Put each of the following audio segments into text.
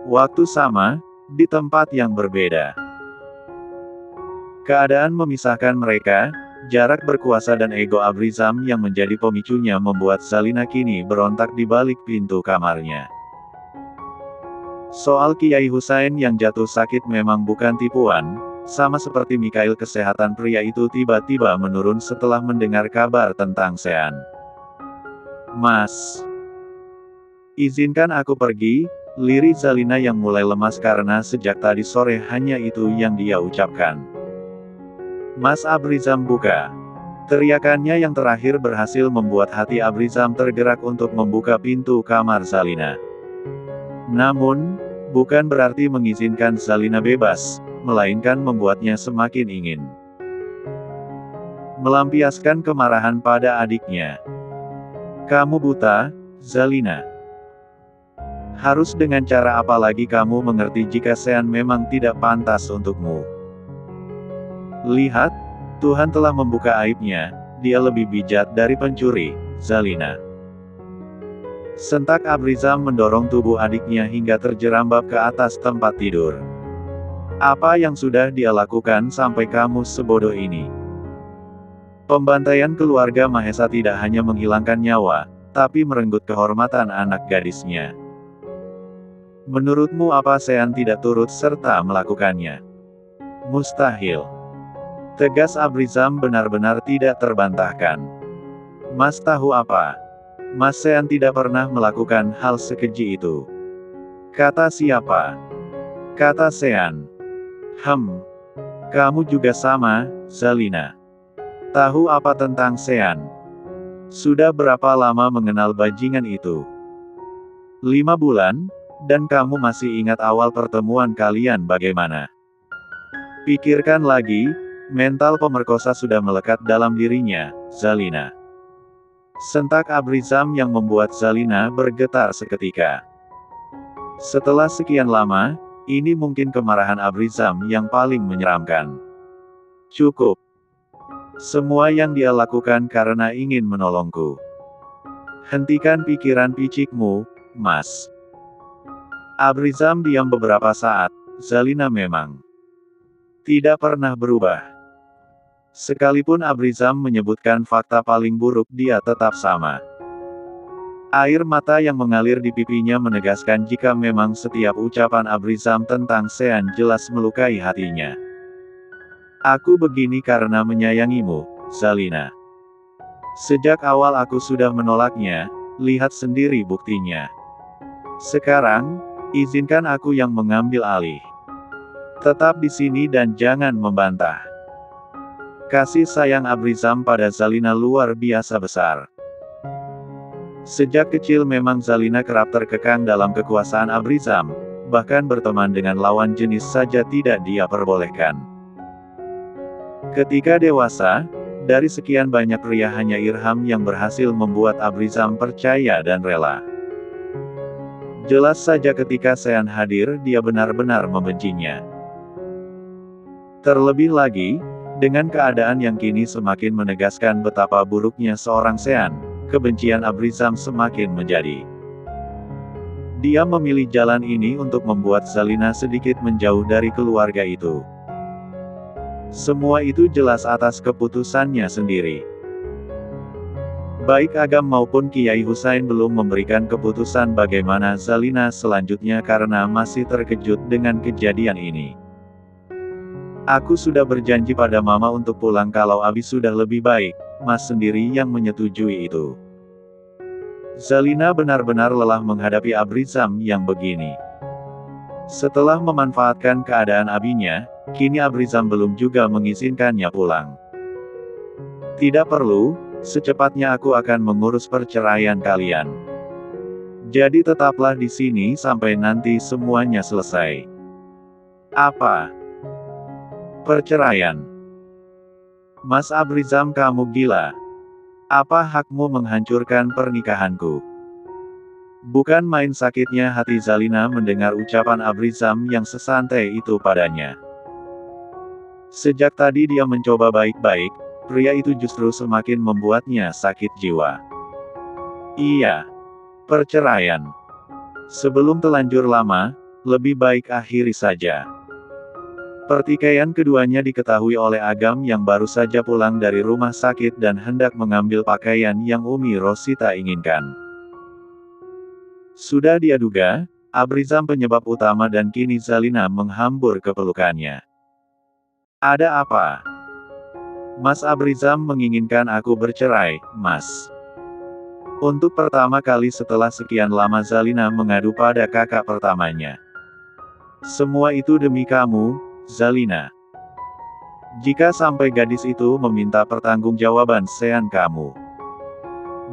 Waktu sama, di tempat yang berbeda. Keadaan memisahkan mereka, jarak berkuasa dan ego Abrizam yang menjadi pemicunya membuat Zalina kini berontak di balik pintu kamarnya. Soal Kiai Husain yang jatuh sakit memang bukan tipuan, sama seperti Mikhail kesehatan pria itu tiba-tiba menurun setelah mendengar kabar tentang Sean. Mas, izinkan aku pergi, lirik Zalina yang mulai lemas karena sejak tadi sore hanya itu yang dia ucapkan. Mas Abrizam buka. Teriakannya yang terakhir berhasil membuat hati Abrizam tergerak untuk membuka pintu kamar Zalina. Namun, bukan berarti mengizinkan Zalina bebas, melainkan membuatnya semakin ingin melampiaskan kemarahan pada adiknya. Kamu buta, Zalina. Harus dengan cara apa lagi kamu mengerti jika Sean memang tidak pantas untukmu? Lihat, Tuhan telah membuka aibnya, dia lebih bijak dari pencuri, Zalina. Sentak Abrizam mendorong tubuh adiknya hingga terjerambab ke atas tempat tidur. Apa yang sudah dia lakukan sampai kamu sebodoh ini? Pembantaian keluarga Mahesa tidak hanya menghilangkan nyawa, tapi merenggut kehormatan anak gadisnya. Menurutmu apa Sean tidak turut serta melakukannya? Mustahil. Tegas Abrizam benar-benar tidak terbantahkan. Mas tahu apa? Mas Sean tidak pernah melakukan hal sekeji itu. Kata siapa? Kata Sean. Kamu juga sama, Zalina. Tahu apa tentang Sean? Sudah berapa lama mengenal bajingan itu? 5 bulan, dan kamu masih ingat awal pertemuan kalian bagaimana? Pikirkan lagi, mental pemerkosa sudah melekat dalam dirinya, Zalina. Sentak Abrizam yang membuat Zalina bergetar seketika. Setelah sekian lama, ini mungkin kemarahan Abrizam yang paling menyeramkan. Cukup. Semua yang dia lakukan karena ingin menolongku. Hentikan pikiran picikmu, Mas. Abrizam diam beberapa saat, Zalina memang tidak pernah berubah. Sekalipun Abrizam menyebutkan fakta paling buruk dia tetap sama. Air mata yang mengalir di pipinya menegaskan jika memang setiap ucapan Abrizam tentang Sean jelas melukai hatinya. Aku begini karena menyayangimu, Zalina. Sejak awal aku sudah menolaknya, lihat sendiri buktinya. Sekarang, izinkan aku yang mengambil alih. Tetap di sini dan jangan membantah. Kasih sayang Abrizam pada Zalina luar biasa besar. Sejak kecil memang Zalina kerap terkekang dalam kekuasaan Abrizam, bahkan berteman dengan lawan jenis saja tidak dia perbolehkan. Ketika dewasa, dari sekian banyak pria hanya Irham yang berhasil membuat Abrizam percaya dan rela. Jelas saja ketika Sean hadir dia benar-benar membencinya. Terlebih lagi, dengan keadaan yang kini semakin menegaskan betapa buruknya seorang Sean, kebencian Abrizam semakin menjadi. Dia memilih jalan ini untuk membuat Zalina sedikit menjauh dari keluarga itu. Semua itu jelas atas keputusannya sendiri. Baik Agam maupun Kiai Husain belum memberikan keputusan bagaimana Zalina selanjutnya karena masih terkejut dengan kejadian ini. Aku sudah berjanji pada Mama untuk pulang kalau Abi sudah lebih baik, Mas sendiri yang menyetujui itu. Zalina benar-benar lelah menghadapi Abrizam yang begini. Setelah memanfaatkan keadaan abinya, kini Abrizam belum juga mengizinkannya pulang. Tidak perlu, secepatnya aku akan mengurus perceraian kalian. Jadi tetaplah di sini sampai nanti semuanya selesai. Apa? Perceraian? Mas Abrizam kamu gila. Apa hakmu menghancurkan pernikahanku? Bukan main sakitnya hati Zalina mendengar ucapan Abrizam yang sesantai itu padanya. Sejak tadi dia mencoba baik-baik, pria itu justru semakin membuatnya sakit jiwa. Iya. Perceraian. Sebelum telanjur lama, Lebih baik akhiri saja. Pertikaian keduanya diketahui oleh Agam yang baru saja pulang dari rumah sakit dan hendak mengambil pakaian yang Umi Rosita inginkan. Sudah dia duga, Abrizam penyebab utama dan kini Zalina menghambur ke pelukannya. Ada apa? Mas Abrizam menginginkan aku bercerai, Mas. Untuk pertama kali setelah sekian lama Zalina mengadu pada kakak pertamanya. Semua itu demi kamu, Zalina. Jika sampai gadis itu meminta pertanggungjawaban Sean kamu.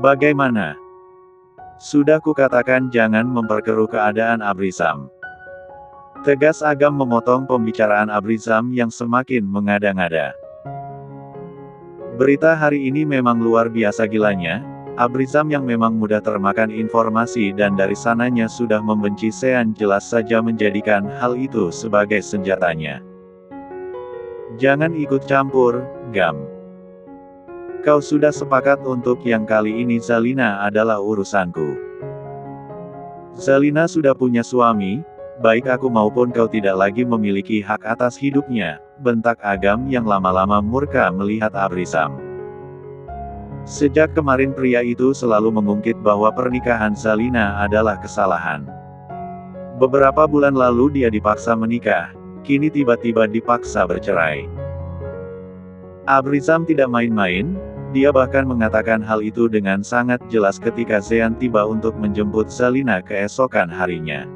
Bagaimana? Sudah kukatakan jangan memperkeruh keadaan Abrizam. Tegas Agam memotong pembicaraan Abrizam yang semakin mengada-ngada. Berita hari ini memang luar biasa gilanya. Abrizam yang memang mudah termakan informasi dan dari sananya sudah membenci Sean jelas saja menjadikan hal itu sebagai senjatanya. Jangan ikut campur, Gam. Kau sudah sepakat untuk yang kali ini Zalina adalah urusanku. Zalina sudah punya suami, baik aku maupun kau tidak lagi memiliki hak atas hidupnya, bentak Agam yang lama-lama murka melihat Abrizam. Sejak kemarin pria itu selalu mengungkit bahwa pernikahan Zalina adalah kesalahan. Beberapa bulan lalu dia dipaksa menikah, kini tiba-tiba dipaksa bercerai. Abrizam tidak main-main, dia bahkan mengatakan hal itu dengan sangat jelas ketika Zean tiba untuk menjemput Zalina keesokan harinya.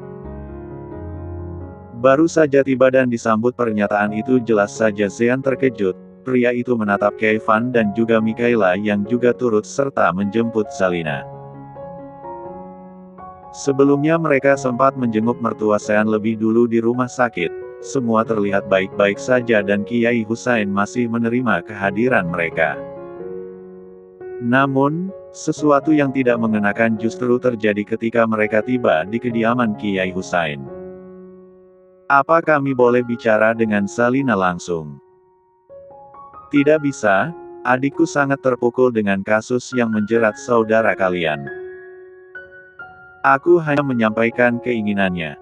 Baru saja tiba dan disambut pernyataan itu jelas saja Zean terkejut. Pria itu menatap Kevin dan juga Mikaela yang juga turut serta menjemput Zalina. Sebelumnya mereka sempat menjenguk mertua Sean lebih dulu di rumah sakit, semua terlihat baik-baik saja dan Kiai Husain masih menerima kehadiran mereka. Namun, sesuatu yang tidak mengenakan justru terjadi ketika mereka tiba di kediaman Kiai Husain. Apa kami boleh bicara dengan Zalina langsung? Tidak bisa, adikku sangat terpukul dengan kasus yang menjerat saudara kalian. Aku hanya menyampaikan keinginannya.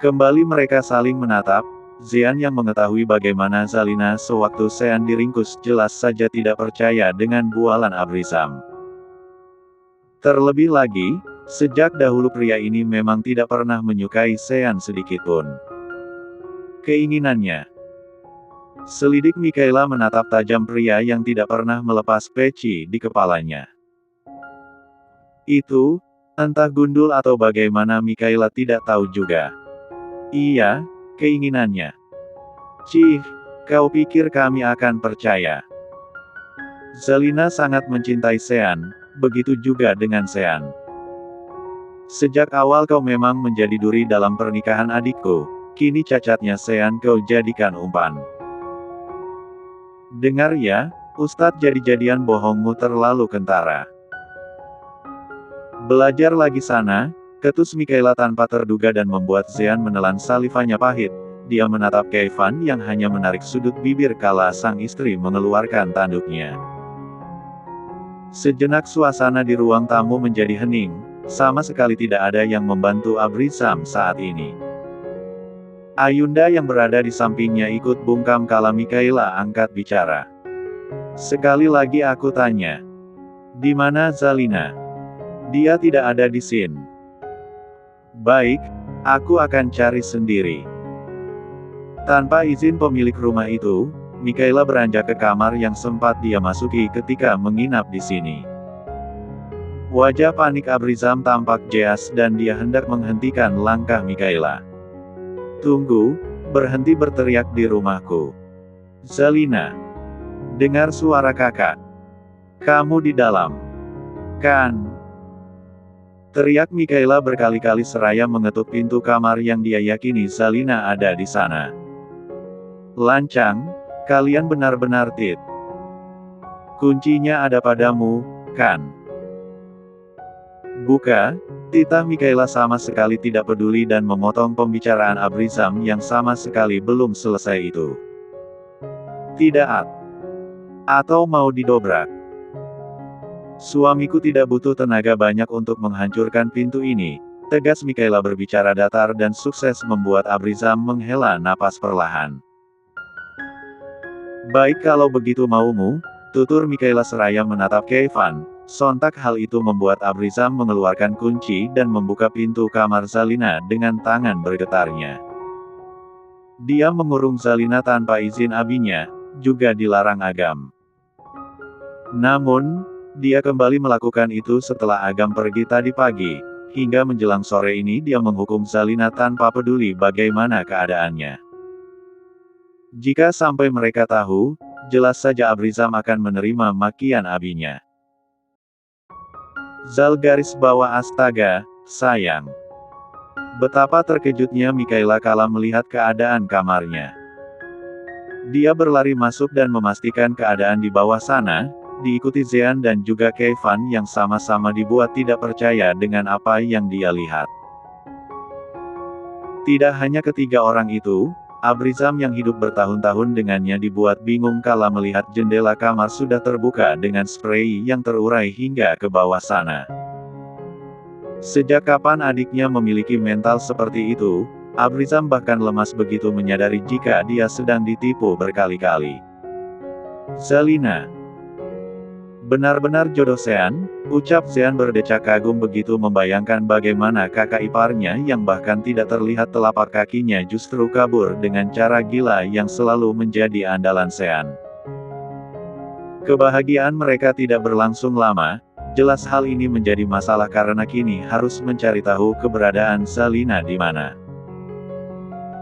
Kembali mereka saling menatap, Zean yang mengetahui bagaimana Zalina sewaktu Sean diringkus jelas saja tidak percaya dengan bualan Abrizam. Terlebih lagi, sejak dahulu pria ini memang tidak pernah menyukai Sean sedikitpun. Keinginannya. Selidik Mikaela menatap tajam pria yang tidak pernah melepas peci di kepalanya. Itu, entah gundul atau bagaimana Mikaela tidak tahu juga. Iya, keinginannya. Cih, kau pikir kami akan percaya? Zalina sangat mencintai Sean, begitu juga dengan Sean. Sejak awal kau memang menjadi duri dalam pernikahan adikku, kini cacatnya Sean kau jadikan umpan. Dengar ya, Ustadz jadi-jadian bohongmu terlalu kentara. Belajar lagi sana, ketus Mikaela tanpa terduga dan membuat Zean menelan salivanya pahit. Dia menatap Kevin yang hanya menarik sudut bibir kala sang istri mengeluarkan tanduknya. Sejenak suasana di ruang tamu menjadi hening, sama sekali tidak ada yang membantu Abrizam saat ini. Ayunda yang berada di sampingnya ikut bungkam kala Mikaela angkat bicara. Sekali lagi aku tanya. Di mana Zalina? Dia tidak ada di sini. Baik, aku akan cari sendiri. Tanpa izin pemilik rumah itu, Mikaela beranjak ke kamar yang sempat dia masuki ketika menginap di sini. Wajah panik Abrizam tampak jelas dan dia hendak menghentikan langkah Mikaela. Tunggu, berhenti berteriak di rumahku. Zalina. Dengar suara kakak. Kamu di dalam. Kan? Teriak Mikaela berkali-kali seraya mengetuk pintu kamar yang dia yakini Zalina ada di sana. Lancang, kalian benar-benar tit. Kuncinya ada padamu, kan? Buka, titah Mikaela sama sekali tidak peduli dan memotong pembicaraan Abrizam yang sama sekali belum selesai itu. Tidak. Atau mau didobrak? Suamiku tidak butuh tenaga banyak untuk menghancurkan pintu ini, Tegas Mikaela berbicara datar dan sukses membuat Abrizam menghela napas perlahan. Baik kalau begitu maumu, tutur Mikaela seraya menatap Keivan. Sontak hal itu membuat Abrizam mengeluarkan kunci dan membuka pintu kamar Zalina dengan tangan bergetarnya. Dia mengurung Zalina tanpa izin abinya, juga dilarang Agam. Namun, dia kembali melakukan itu setelah Agam pergi tadi pagi. Hingga menjelang sore ini dia menghukum Zalina tanpa peduli bagaimana keadaannya. Jika sampai mereka tahu, jelas saja Abrizam akan menerima makian abinya. Zal garis bawah astaga, sayang. Betapa terkejutnya Mikaela kala melihat keadaan kamarnya. Dia berlari masuk dan memastikan keadaan di bawah sana, diikuti Zean dan juga Keivan yang sama-sama dibuat tidak percaya dengan apa yang dia lihat. Tidak hanya ketiga orang itu, Abrizam yang hidup bertahun-tahun dengannya dibuat bingung kala melihat jendela kamar sudah terbuka dengan sprei yang terurai hingga ke bawah sana. Sejak kapan adiknya memiliki mental seperti itu, Abrizam bahkan lemas begitu menyadari jika dia sedang ditipu berkali-kali. Zalina. Benar-benar jodoh Zean, ucap Zean berdecak kagum begitu membayangkan bagaimana kakak iparnya yang bahkan tidak terlihat telapak kakinya justru kabur dengan cara gila yang selalu menjadi andalan Zean. Kebahagiaan mereka tidak berlangsung lama, jelas hal ini menjadi masalah karena kini harus mencari tahu keberadaan Zalina di mana.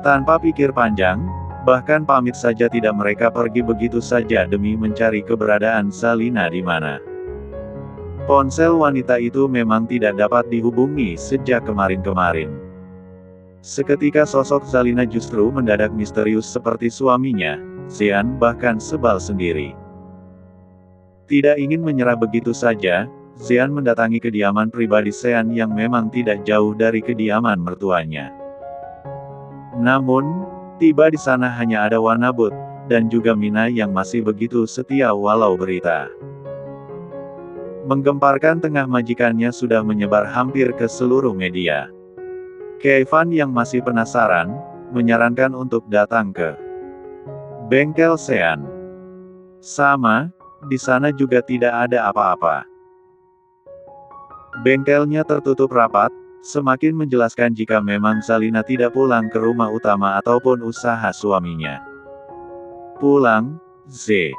Tanpa pikir panjang, bahkan pamit saja tidak mereka pergi begitu saja demi mencari keberadaan Zalina di mana. Ponsel wanita itu memang tidak dapat dihubungi sejak kemarin-kemarin. Seketika sosok Zalina justru mendadak misterius seperti suaminya, Zean bahkan sebal sendiri. Tidak ingin menyerah begitu saja, Zean mendatangi kediaman pribadi Zean yang memang tidak jauh dari kediaman mertuanya. Namun, tiba di sana hanya ada Wanabut, dan juga Mina yang masih begitu setia walau berita. Menggemparkan tengah majikannya sudah menyebar hampir ke seluruh media. Keivan yang masih penasaran, menyarankan untuk datang ke bengkel Zean. Sama, di sana juga tidak ada apa-apa. Bengkelnya tertutup rapat, semakin menjelaskan jika memang Zalina tidak pulang ke rumah utama ataupun usaha suaminya. Pulang, Z.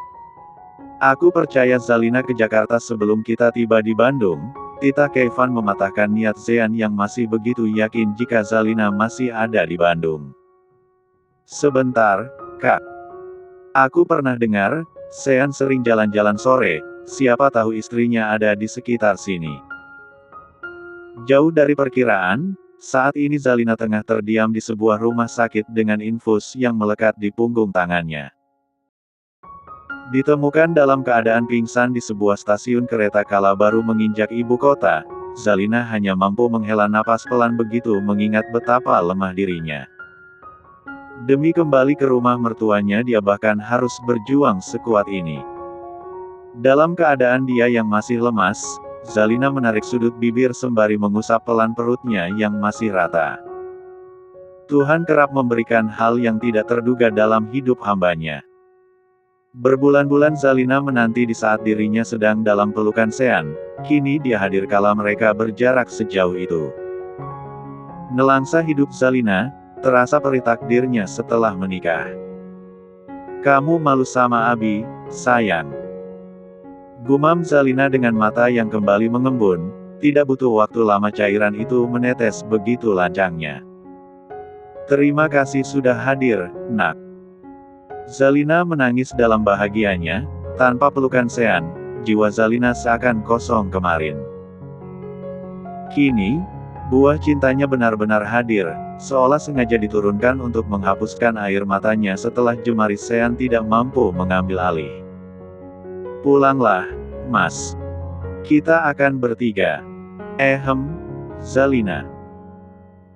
Aku percaya Zalina ke Jakarta sebelum kita tiba di Bandung. Tita Keivan mematahkan niat Zean yang masih begitu yakin jika Zalina masih ada di Bandung. Sebentar, Kak. Aku pernah dengar, Zean sering jalan-jalan sore, siapa tahu istrinya ada di sekitar sini. Jauh dari perkiraan, saat ini Zalina tengah terdiam di sebuah rumah sakit dengan infus yang melekat di punggung tangannya. Ditemukan dalam keadaan pingsan di sebuah stasiun kereta kala baru menginjak ibu kota, Zalina hanya mampu menghela napas pelan begitu mengingat betapa lemah dirinya. Demi kembali ke rumah mertuanya dia bahkan harus berjuang sekuat ini. Dalam keadaan dia yang masih lemas, Zalina menarik sudut bibir sembari mengusap pelan perutnya yang masih rata. Tuhan kerap memberikan hal yang tidak terduga dalam hidup hambanya. Berbulan-bulan Zalina menanti di saat dirinya sedang dalam pelukan Zean, kini dia hadir kala mereka berjarak sejauh itu. Nelangsa hidup Zalina, terasa perih takdirnya setelah menikah. Kamu malu sama Abi, sayang. Gumam Zalina dengan mata yang kembali mengembun, tidak butuh waktu lama cairan itu menetes begitu lancangnya. Terima kasih sudah hadir, nak. Zalina menangis dalam bahagianya, tanpa pelukan Zean, jiwa Zalina seakan kosong kemarin. Kini, buah cintanya benar-benar hadir, seolah sengaja diturunkan untuk menghapuskan air matanya setelah jemari Zean tidak mampu mengambil alih. Pulanglah, Mas. Kita akan bertiga. Zalina.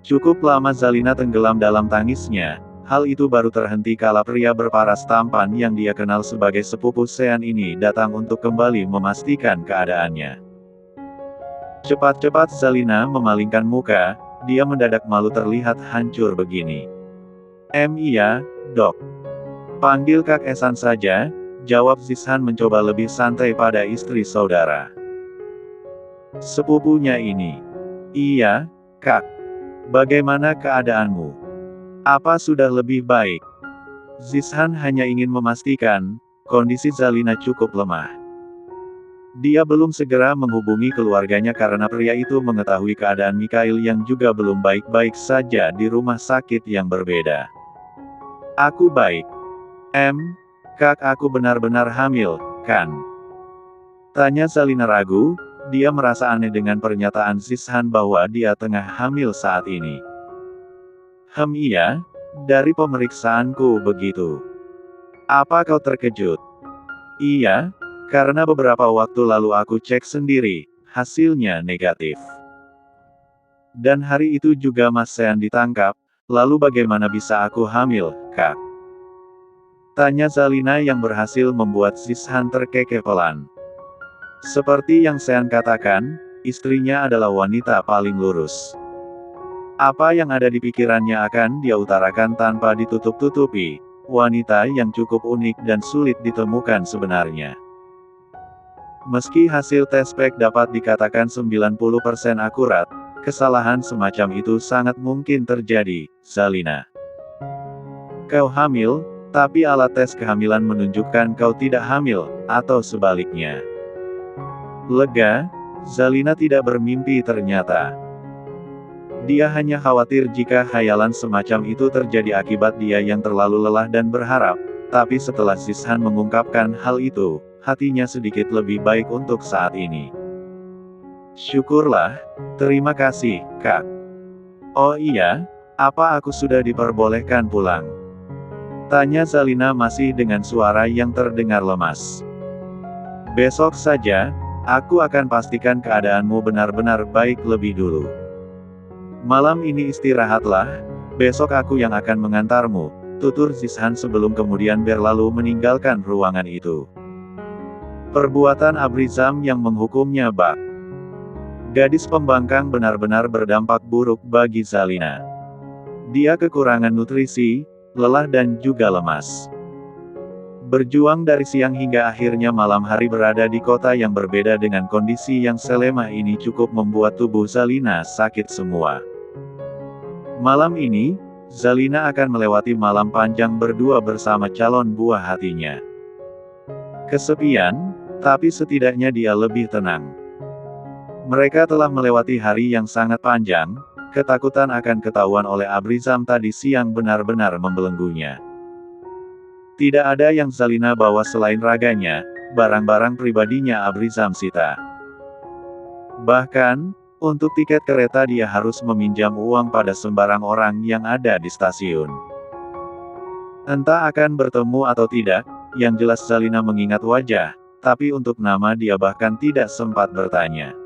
Cukup lama Zalina tenggelam dalam tangisnya, hal itu baru terhenti kala pria berparas tampan yang dia kenal sebagai sepupu Zean ini datang untuk kembali memastikan keadaannya. Cepat-cepat Zalina memalingkan muka, dia mendadak malu terlihat hancur begini. Iya, dok. Panggil Kak Esan saja, jawab Zishan mencoba lebih santai pada istri saudara sepupunya ini. Iya, Kak. Bagaimana keadaanmu? Apa sudah lebih baik? Zishan hanya ingin memastikan, kondisi Zalina cukup lemah. Dia belum segera menghubungi keluarganya karena pria itu mengetahui keadaan Mikhail yang juga belum baik-baik saja di rumah sakit yang berbeda. Aku baik. Kak, aku benar-benar hamil, kan? Tanya Zalina ragu, dia merasa aneh dengan pernyataan Zishan bahwa dia tengah hamil saat ini. Iya, dari pemeriksaanku begitu. Apa kau terkejut? Iya, karena beberapa waktu lalu aku cek sendiri, hasilnya negatif. Dan hari itu juga Mas Sean ditangkap, lalu bagaimana bisa aku hamil, Kak? Tanya Zalina yang berhasil membuat Zishan terkekepelan. Seperti yang Sean katakan, istrinya adalah wanita paling lurus. Apa yang ada di pikirannya akan dia utarakan tanpa ditutup-tutupi, wanita yang cukup unik dan sulit ditemukan sebenarnya. Meski hasil tes pack dapat dikatakan 90% akurat, kesalahan semacam itu sangat mungkin terjadi, Zalina. Kau hamil, tapi alat tes kehamilan menunjukkan kau tidak hamil, atau sebaliknya. Lega, Zalina tidak bermimpi ternyata. Dia hanya khawatir jika khayalan semacam itu terjadi akibat dia yang terlalu lelah dan berharap, tapi setelah Zishan mengungkapkan hal itu, hatinya sedikit lebih baik untuk saat ini. Syukurlah, terima kasih, Kak. Oh iya, apa aku sudah diperbolehkan pulang? Tanya Zalina masih dengan suara yang terdengar lemas. Besok saja, aku akan pastikan keadaanmu benar-benar baik lebih dulu. Malam ini istirahatlah, besok aku yang akan mengantarmu, tutur Zishan sebelum kemudian berlalu meninggalkan ruangan itu. Perbuatan Abrizam yang menghukumnya bak. Gadis pembangkang benar-benar berdampak buruk bagi Zalina. Dia kekurangan nutrisi, lelah dan juga lemas. Berjuang dari siang hingga akhirnya malam hari berada di kota yang berbeda dengan kondisi yang selemah ini cukup membuat tubuh Zalina sakit semua. Malam ini, Zalina akan melewati malam panjang berdua bersama calon buah hatinya. Kesepian, tapi setidaknya dia lebih tenang. Mereka telah melewati hari yang sangat panjang, ketakutan akan ketahuan oleh Abrizam tadi siang benar-benar membelenggunya. Tidak ada yang Zalina bawa selain raganya, barang-barang pribadinya Abrizam sita. Bahkan, untuk tiket kereta dia harus meminjam uang pada sembarang orang yang ada di stasiun. Entah akan bertemu atau tidak, yang jelas Zalina mengingat wajah, tapi untuk nama dia bahkan tidak sempat bertanya.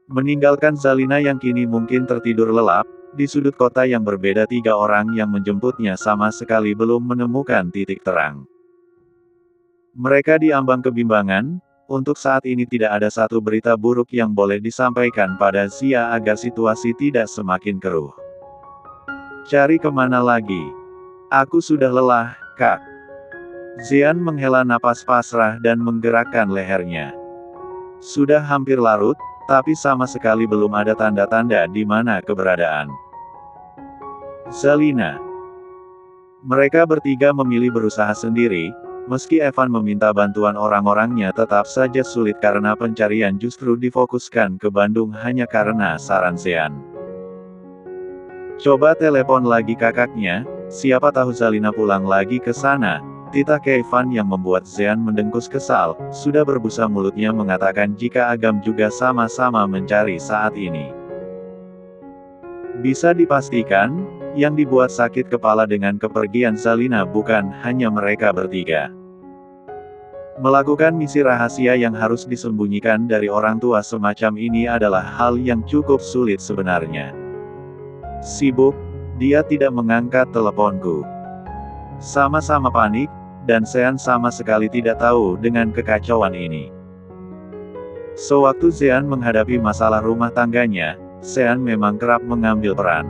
Meninggalkan Zalina yang kini mungkin tertidur lelap, di sudut kota yang berbeda tiga orang yang menjemputnya sama sekali belum menemukan titik terang. Mereka diambang kebimbangan, untuk saat ini tidak ada satu berita buruk yang boleh disampaikan pada Zia agar situasi tidak semakin keruh. Cari kemana lagi? Aku sudah lelah, Kak. Zian menghela napas pasrah dan menggerakkan lehernya. Sudah hampir larut, tapi sama sekali belum ada tanda-tanda di mana keberadaan Zalina. Mereka bertiga memilih berusaha sendiri, meski Evan meminta bantuan orang-orangnya tetap saja sulit karena pencarian justru difokuskan ke Bandung hanya karena saran Sean. Coba telepon lagi kakaknya, siapa tahu Zalina pulang lagi ke sana. Titah Evan yang membuat Zean mendengkus kesal, sudah berbusa mulutnya mengatakan jika Agam juga sama-sama mencari saat ini. Bisa dipastikan, yang dibuat sakit kepala dengan kepergian Zalina bukan hanya mereka bertiga. Melakukan misi rahasia yang harus disembunyikan dari orang tua semacam ini adalah hal yang cukup sulit sebenarnya. Sibuk, dia tidak mengangkat teleponku. Sama-sama panik, dan Sean sama sekali tidak tahu dengan kekacauan ini. Sewaktu Zean menghadapi masalah rumah tangganya, Sean memang kerap mengambil peran.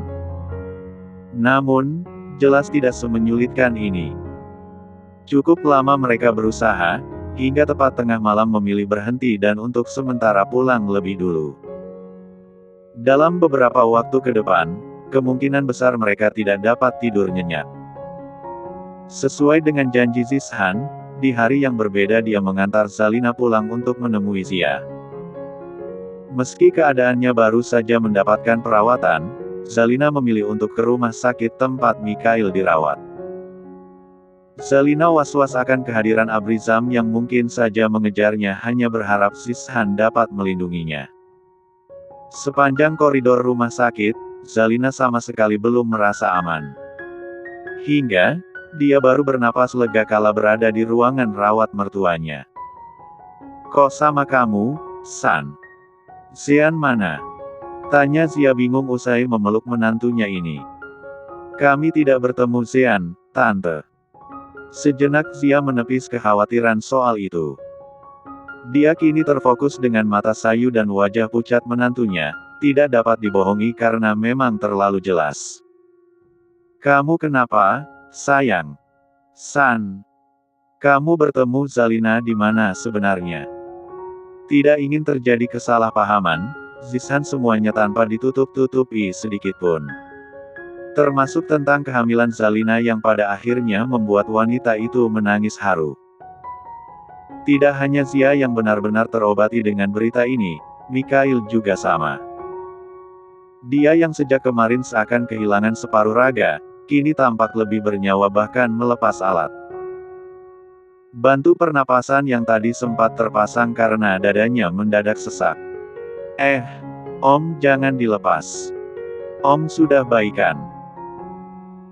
Namun, jelas tidak semenyulitkan ini. Cukup lama mereka berusaha, hingga tepat tengah malam memilih berhenti dan untuk sementara pulang lebih dulu. Dalam beberapa waktu ke depan, kemungkinan besar mereka tidak dapat tidur nyenyak. Sesuai dengan janji Zishan, di hari yang berbeda dia mengantar Zalina pulang untuk menemui Zia. Meski keadaannya baru saja mendapatkan perawatan, Zalina memilih untuk ke rumah sakit tempat Mikhail dirawat. Zalina was-was akan kehadiran Abrizam yang mungkin saja mengejarnya, hanya berharap Zishan dapat melindunginya. Sepanjang koridor rumah sakit, Zalina sama sekali belum merasa aman. Hingga, dia baru bernapas lega kala berada di ruangan rawat mertuanya. "Kok sama kamu, San? Zean mana?" tanya Zia bingung usai memeluk menantunya ini. "Kami tidak bertemu Zean, Tante." Sejenak Zia menepis kekhawatiran soal itu. Dia kini terfokus dengan mata sayu dan wajah pucat menantunya, tidak dapat dibohongi karena memang terlalu jelas. "Kamu kenapa, sayang? San, kamu bertemu Zalina di mana sebenarnya?" Tidak ingin terjadi kesalahpahaman, Zishan semuanya tanpa ditutup-tutupi sedikitpun. Termasuk tentang kehamilan Zalina yang pada akhirnya membuat wanita itu menangis haru. Tidak hanya Zia yang benar-benar terobati dengan berita ini, Mikhail juga sama. Dia yang sejak kemarin seakan kehilangan separuh raga, kini tampak lebih bernyawa bahkan melepas alat. Bantu pernapasan yang tadi sempat terpasang karena dadanya mendadak sesak. Om jangan dilepas. Om sudah baikan."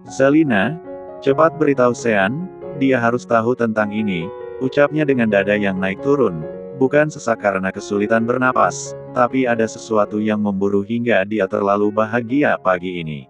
"Zalina, cepat beritahu Sean, dia harus tahu tentang ini," ucapnya dengan dada yang naik turun. Bukan sesak karena kesulitan bernapas, tapi ada sesuatu yang memburu hingga dia terlalu bahagia pagi ini.